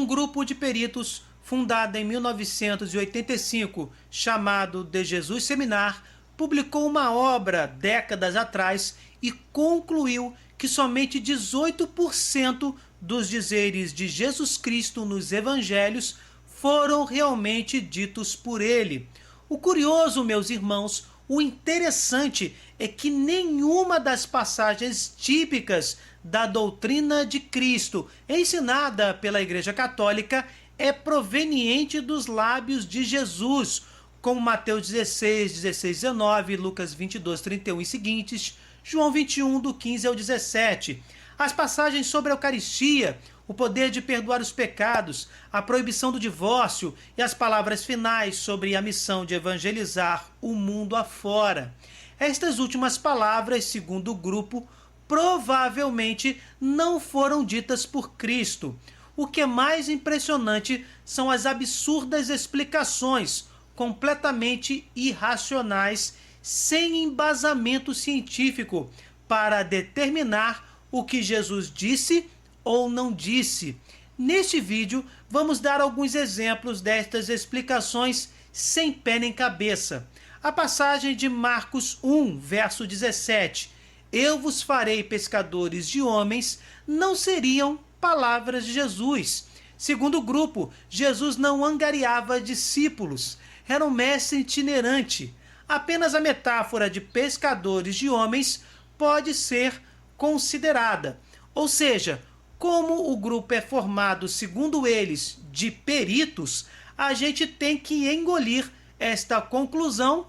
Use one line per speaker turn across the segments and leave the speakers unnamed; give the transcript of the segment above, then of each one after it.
Um grupo de peritos fundado em 1985, chamado De Jesus Seminar, publicou uma obra décadas atrás e concluiu que somente 18% dos dizeres de Jesus Cristo nos evangelhos foram realmente ditos por ele. O curioso, meus irmãos, o interessante é que nenhuma das passagens típicas da doutrina de Cristo ensinada pela Igreja Católica é proveniente dos lábios de Jesus, como Mateus 16, 16, 19, Lucas 22, 31 e seguintes, João 21, do 15 ao 17. As passagens sobre a Eucaristia, o poder de perdoar os pecados, a proibição do divórcio e as palavras finais sobre a missão de evangelizar o mundo afora. Estas últimas palavras, segundo o grupo, provavelmente não foram ditas por Cristo. O que é mais impressionante são as absurdas explicações, completamente irracionais, sem embasamento científico, para determinar o que Jesus disse ou não disse. Neste vídeo, vamos dar alguns exemplos destas explicações sem pé nem cabeça. A passagem de Marcos 1, verso 17, "Eu vos farei pescadores de homens", não seriam palavras de Jesus. Segundo o grupo, Jesus não angariava discípulos, era um mestre itinerante. Apenas a metáfora de pescadores de homens pode ser considerada. Ou seja, como o grupo é formado, segundo eles, de peritos, a gente tem que engolir esta conclusão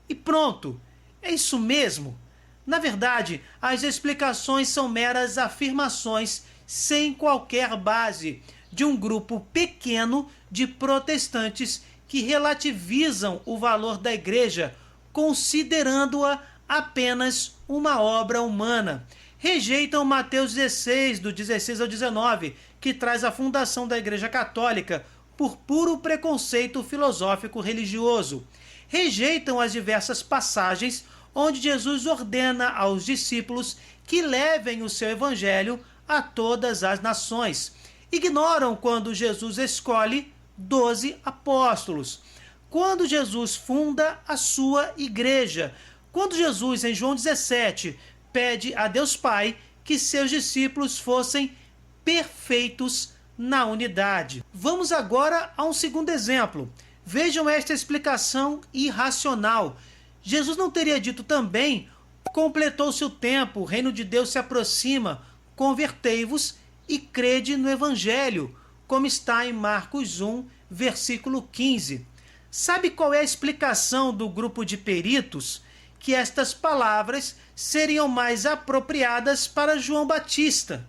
e pronto. É isso mesmo? Na verdade, as explicações são meras afirmações sem qualquer base de um grupo pequeno de protestantes que relativizam o valor da igreja, considerando-a apenas uma obra humana. Rejeitam Mateus 16, do 16 ao 19, que traz a fundação da Igreja Católica por puro preconceito filosófico religioso. Rejeitam as diversas passagens onde Jesus ordena aos discípulos que levem o seu evangelho a todas as nações. Ignoram quando Jesus escolhe 12 apóstolos, quando Jesus funda a sua igreja, quando Jesus, em João 17, pede a Deus Pai que seus discípulos fossem perfeitos na unidade. Vamos agora a um segundo exemplo. Vejam esta explicação irracional. Jesus não teria dito também: "Completou-se o tempo, o reino de Deus se aproxima, convertei-vos e crede no Evangelho", como está em Marcos 1, versículo 15. Sabe qual é a explicação do grupo de peritos? Que estas palavras seriam mais apropriadas para João Batista.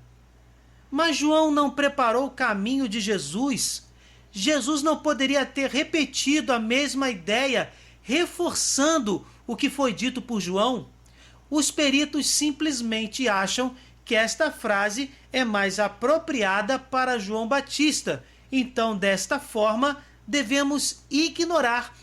Mas João não preparou o caminho de Jesus. Jesus não poderia ter repetido a mesma ideia, reforçando o que foi dito por João? Os peritos simplesmente acham que esta frase é mais apropriada para João Batista. Então, desta forma, devemos ignorar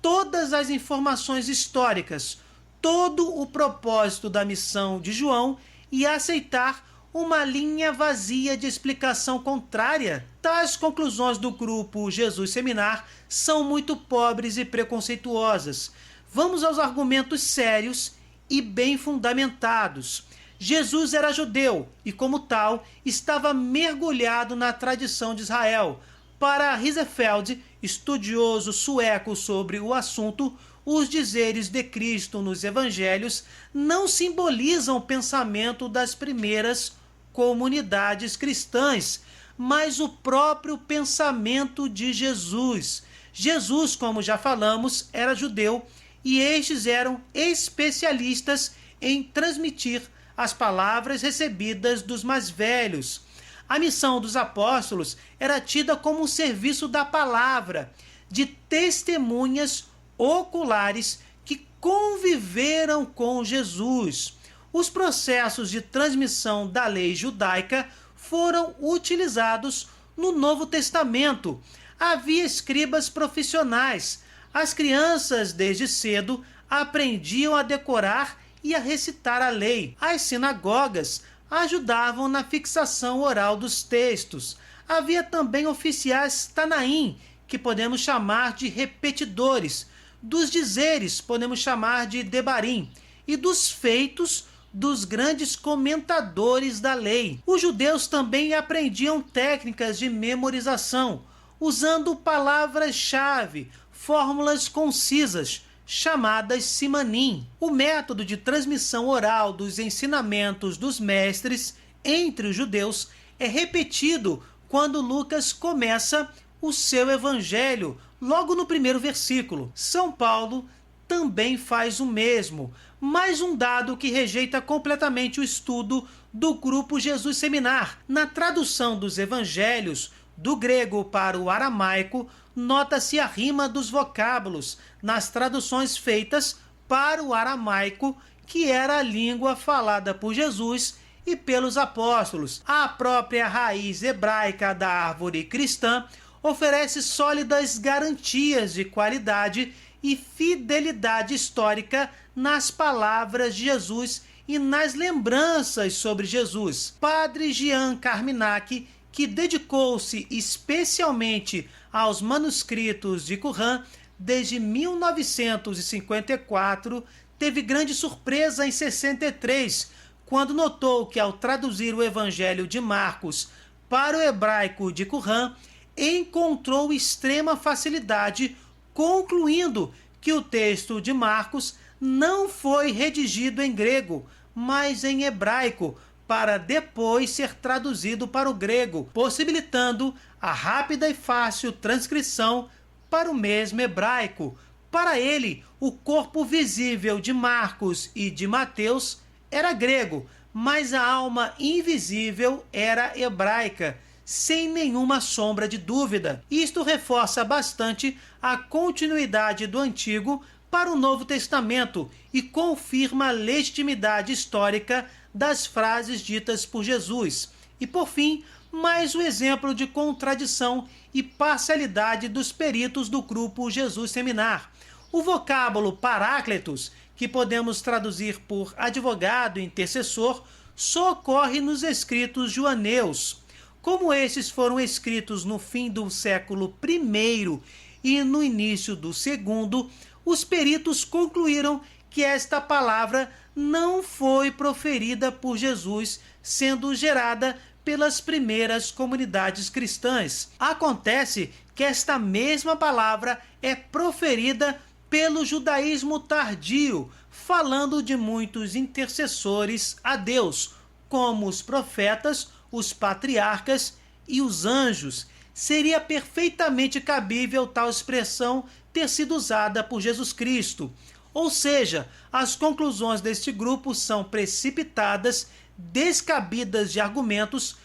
todas as informações históricas, todo o propósito da missão de João e aceitar uma linha vazia de explicação contrária. Tais conclusões do grupo Jesus Seminar são muito pobres e preconceituosas. Vamos aos argumentos sérios e bem fundamentados. Jesus era judeu e, como tal, estava mergulhado na tradição de Israel. Para Hiesefeld, estudioso sueco sobre o assunto, os dizeres de Cristo nos evangelhos não simbolizam o pensamento das primeiras comunidades cristãs, mas o próprio pensamento de Jesus. Jesus, como já falamos, era judeu e estes eram especialistas em transmitir as palavras recebidas dos mais velhos. A missão dos apóstolos era tida como um serviço da palavra, de testemunhas oculares que conviveram com Jesus. Os processos de transmissão da lei judaica foram utilizados no Novo Testamento. Havia escribas profissionais. As crianças, desde cedo, aprendiam a decorar e a recitar a lei. As sinagogas ajudavam na fixação oral dos textos. Havia também oficiais Tanaim, que podemos chamar de repetidores, dos dizeres podemos chamar de debarim, e dos feitos dos grandes comentadores da lei. Os judeus também aprendiam técnicas de memorização, usando palavras-chave, fórmulas concisas, chamadas simanim. O método de transmissão oral dos ensinamentos dos mestres entre os judeus é repetido quando Lucas começa o seu evangelho, logo no primeiro versículo. São Paulo também faz o mesmo, mais um dado que rejeita completamente o estudo do grupo Jesus Seminar. Na tradução dos evangelhos do grego para o aramaico, nota-se a rima dos vocábulos nas traduções feitas para o aramaico, que era a língua falada por Jesus e pelos apóstolos. A própria raiz hebraica da árvore cristã oferece sólidas garantias de qualidade e fidelidade histórica nas palavras de Jesus e nas lembranças sobre Jesus. Padre Jean Carminac, que dedicou-se especialmente aos manuscritos de Qumran desde 1954, teve grande surpresa em 63, quando notou que, ao traduzir o Evangelho de Marcos para o hebraico de Qumran, encontrou extrema facilidade, concluindo que o texto de Marcos não foi redigido em grego, mas em hebraico, para depois ser traduzido para o grego, possibilitando a rápida e fácil transcrição para o mesmo hebraico. Para ele, o corpo visível de Marcos e de Mateus era grego, mas a alma invisível era hebraica, sem nenhuma sombra de dúvida. Isto reforça bastante a continuidade do Antigo para o Novo Testamento e confirma a legitimidade histórica das frases ditas por Jesus. E, por fim, mais um exemplo de contradição e parcialidade dos peritos do grupo Jesus Seminar. O vocábulo parácletos, que podemos traduzir por advogado e intercessor, só ocorre nos escritos joaneus. Como esses foram escritos no fim do século I e no início do II, os peritos concluíram que esta palavra não foi proferida por Jesus, sendo gerada pelas primeiras comunidades cristãs. Acontece que esta mesma palavra é proferida pelo judaísmo tardio, falando de muitos intercessores a Deus, como os profetas, os patriarcas e os anjos. Seria perfeitamente cabível tal expressão ter sido usada por Jesus Cristo. Ou seja, as conclusões deste grupo são precipitadas, descabidas de argumentos,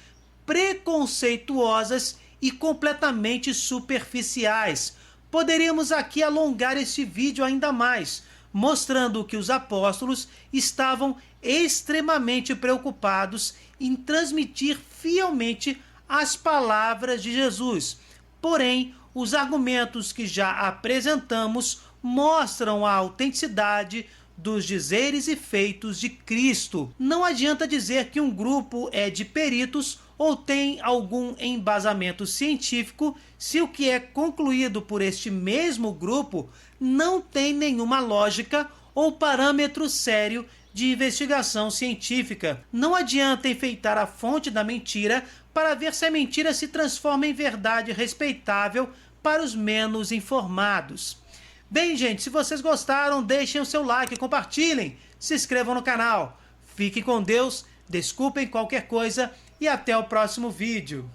preconceituosas e completamente superficiais. Poderíamos aqui alongar este vídeo ainda mais, mostrando que os apóstolos estavam extremamente preocupados em transmitir fielmente as palavras de Jesus. Porém, os argumentos que já apresentamos mostram a autenticidade dos dizeres e feitos de Cristo. Não adianta dizer que um grupo é de peritos ou tem algum embasamento científico se o que é concluído por este mesmo grupo não tem nenhuma lógica ou parâmetro sério de investigação científica. Não adianta enfeitar a fonte da mentira para ver se a mentira se transforma em verdade respeitável para os menos informados. Bem, gente, se vocês gostaram, deixem o seu like, compartilhem, se inscrevam no canal. Fiquem com Deus, desculpem qualquer coisa e até o próximo vídeo.